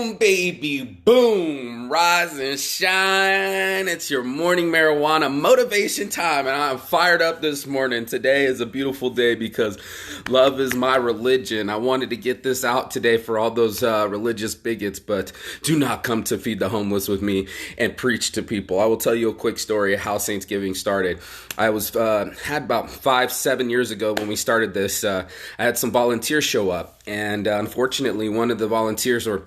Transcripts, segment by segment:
Boom, baby, boom, rise and shine. It's your morning marijuana motivation time, and I'm fired up this morning. Today is a beautiful day because love is my religion. I wanted to get this out today for all those religious bigots, but do not come to feed the homeless with me and preach to people. I will tell you a quick story of how Saintsgiving started. I was had about 5-7 years ago when we started this. I had some volunteers show up, and unfortunately, one of the volunteers, or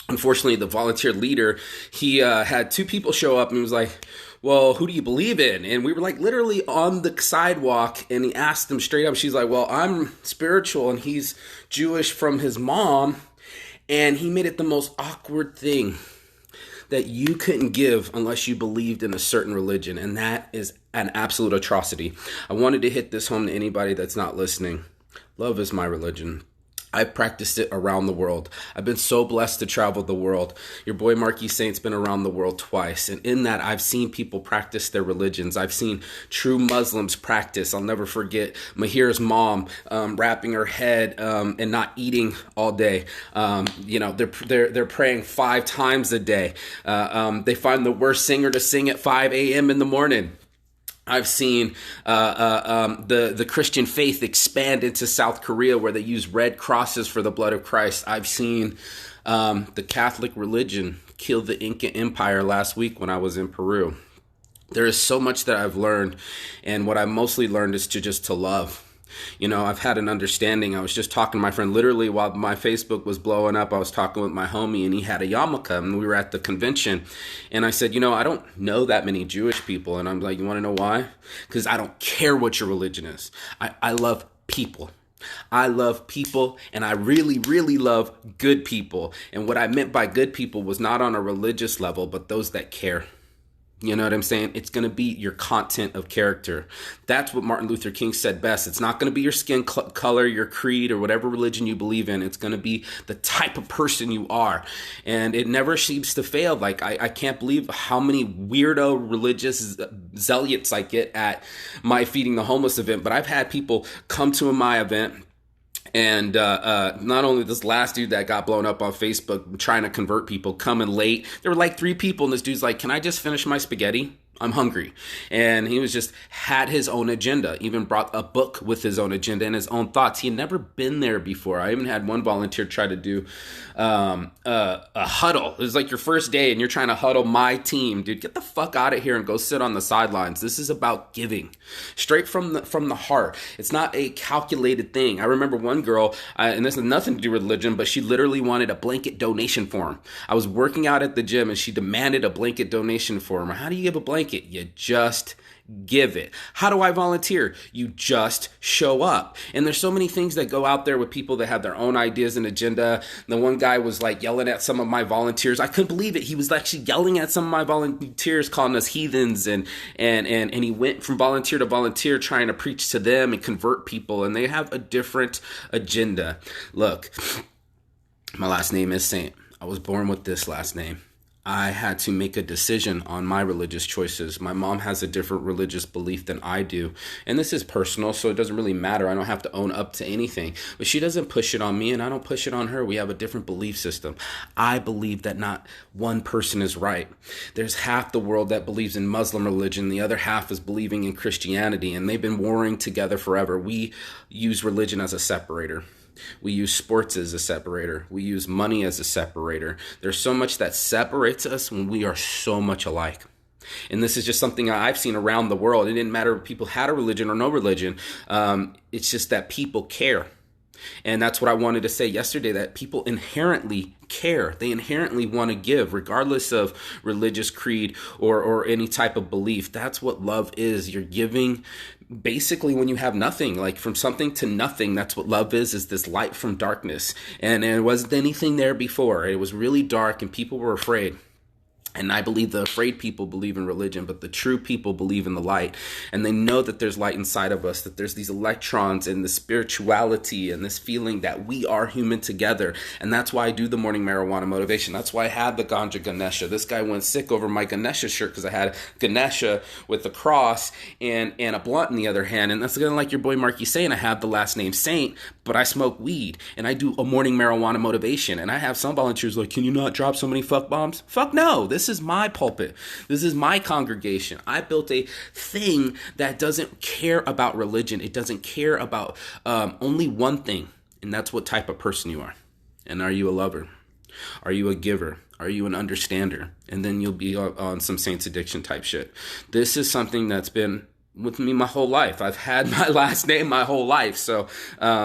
unfortunately, the volunteer leader, he had two people show up and he was like, well, who do you believe in? And we were like literally on the sidewalk, and he asked them straight up. She's like, well, I'm spiritual and he's Jewish from his mom. And he made it the most awkward thing that you couldn't give unless you believed in a certain religion. And that is an absolute atrocity. I wanted to hit this home to anybody that's not listening. Love is my religion. I've practiced it around the world. I've been so blessed to travel the world. Your boy Marquis Saint's been around the world twice. And in that, I've seen people practice their religions. I've seen true Muslims practice. I'll never forget Mahir's mom wrapping her head and not eating all day. They're praying 5 times a day. They find the worst singer to sing at 5 a.m. in the morning. I've seen the Christian faith expand into South Korea, where they use red crosses for the blood of Christ. I've seen the Catholic religion kill the Inca Empire last week when I was in Peru. There is so much that I've learned, and what I mostly learned is to love. You know, I've had an understanding. I was just talking to my friend, literally while my Facebook was blowing up, I was talking with my homie, and he had a yarmulke, and we were at the convention. And I said, I don't know that many Jewish people. And I'm like, you want to know why? Because I don't care what your religion is. I love people. I love people, and I really, really love good people. And what I meant by good people was not on a religious level, but those that care. You know what I'm saying? It's going to be your content of character. That's what Martin Luther King said best. It's not going to be your skin color, your creed, or whatever religion you believe in. It's going to be the type of person you are. And it never seems to fail. Like, I can't believe how many weirdo religious zealots I get at my Feeding the Homeless event. But I've had people come to my event. And not only this last dude that got blown up on Facebook trying to convert people, coming late. There were like 3 people, and this dude's like, can I just finish my spaghetti? I'm hungry. And he was just had his own agenda, even brought a book with his own agenda and his own thoughts. He had never been there before. I even had one volunteer try to do a huddle. It was like your first day and you're trying to huddle my team. Dude, get the fuck out of here and go sit on the sidelines. This is about giving straight from the heart. It's not a calculated thing. I remember one girl, and this has nothing to do with religion, but she literally wanted a blanket donation form. I was working out at the gym and she demanded a blanket donation form. How do you give a blanket? You just give it. How do I volunteer? You just show up. And there's so many things that go out there with people that have their own ideas and agenda. The one guy was like yelling at some of my volunteers. I couldn't believe it. He was actually yelling at some of my volunteers, calling us heathens, and he went from volunteer to volunteer trying to preach to them and convert people, and they have a different agenda. Look, my last name is Saint. I was born with this last name. I had to make a decision on my religious choices. My mom has a different religious belief than I do. And this is personal, so it doesn't really matter. I don't have to own up to anything. But she doesn't push it on me, and I don't push it on her. We have a different belief system. I believe that not one person is right. There's half the world that believes in Muslim religion. The other half is believing in Christianity, and they've been warring together forever. We use religion as a separator. We use sports as a separator. We use money as a separator. There's so much that separates us when we are so much alike. And this is just something I've seen around the world. It didn't matter if people had a religion or no religion. It's just that people care. And that's what I wanted to say yesterday, that people inherently care. They inherently want to give, regardless of religious creed or any type of belief. That's what love is. You're giving basically when you have nothing, like from something to nothing. That's what love is this light from darkness. And there wasn't anything there before. It was really dark and people were afraid. And I believe the afraid people believe in religion, but the true people believe in the light. And they know that there's light inside of us, that there's these electrons and the spirituality and this feeling that we are human together. And that's why I do the morning marijuana motivation. That's why I had the Ganja Ganesha. This guy went sick over my Ganesha shirt because I had Ganesha with the cross and a blunt in the other hand. And that's kind of like your boy Marky saying, I have the last name Saint, but I smoke weed. And I do a morning marijuana motivation. And I have some volunteers like, can you not drop so many fuck bombs? Fuck no. This is my pulpit. This is my congregation. I built a thing that doesn't care about religion. It doesn't care about only one thing, and that's what type of person you are. And are you a lover? Are you a giver? Are you an understander? And then you'll be on some Saints Addiction type shit. This is something that's been with me my whole life. I've had my last name my whole life. So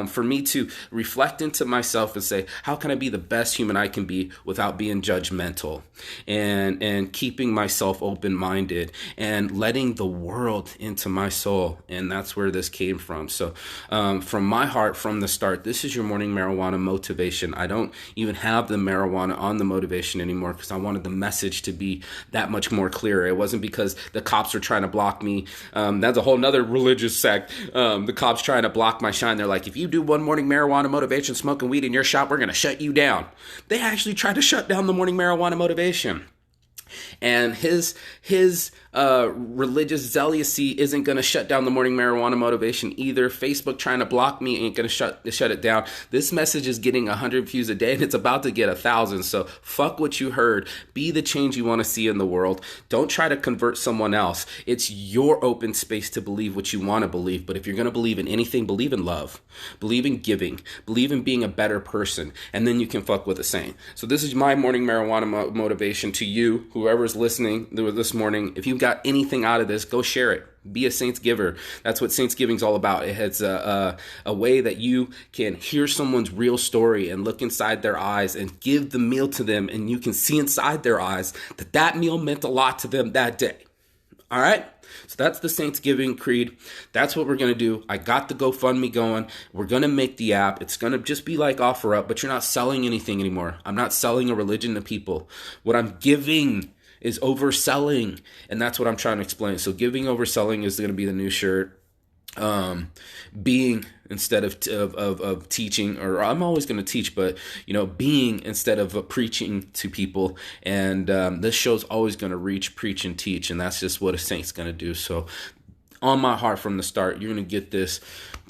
for me to reflect into myself and say, how can I be the best human I can be without being judgmental and keeping myself open-minded and letting the world into my soul? And that's where this came from. So from my heart, from the start, this is your morning marijuana motivation. I don't even have the marijuana on the motivation anymore because I wanted the message to be that much more clear. It wasn't because the cops were trying to block me. That's a whole nother religious sect. The cops trying to block my shine. They're like, if you do one morning marijuana motivation smoking weed in your shop, we're going to shut you down. They actually tried to shut down the morning marijuana motivation. And his religious zealousy isn't going to shut down the morning marijuana motivation either. Facebook trying to block me ain't going to shut it down. This message is getting 100 views a day and it's about to get 1,000. So fuck what you heard. Be the change you want to see in the world. Don't try to convert someone else. It's your open space to believe what you want to believe. But if you're going to believe in anything, believe in love. Believe in giving. Believe in being a better person. And then you can fuck with a saint. So this is my morning marijuana motivation to you, whoever's listening this morning. If you've got anything out of this, go share it. Be a Saints giver. That's what Saints giving is all about. It's a way that you can hear someone's real story and look inside their eyes and give the meal to them, and you can see inside their eyes that meal meant a lot to them that day. All right? So that's the Saints Giving Creed. That's what we're going to do. I got the GoFundMe going. We're going to make the app. It's going to just be like OfferUp, but you're not selling anything anymore. I'm not selling a religion to people. What I'm giving is overselling, and that's what I'm trying to explain. So giving overselling is going to be the new shirt. Being instead of teaching, or I'm always going to teach, but being instead of preaching to people. And this show's always going to reach, preach, and teach, and that's just what a saint's going to do. So on my heart from the start, you're going to get this.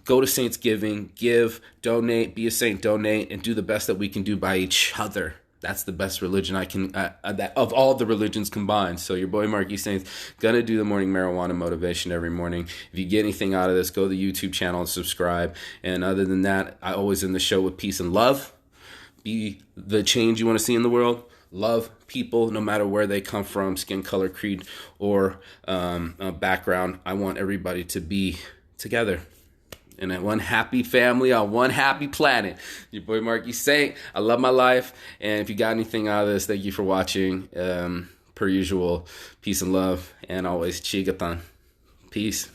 Go to Saints Giving, give, donate, be a saint, donate, and do the best that we can do by each other. That's the best religion I can, that of all the religions combined. So your boy Marky Saints gonna do the morning marijuana motivation every morning. If you get anything out of this, go to the YouTube channel and subscribe. And other than that, I always end the show with peace and love. Be the change you want to see in the world. Love people no matter where they come from, skin color, creed, or background. I want everybody to be together. And at one happy family on one happy planet. Your boy Marky Saint. I love my life. And if you got anything out of this, thank you for watching. Per usual, peace and love. And always, Chigatan. Peace.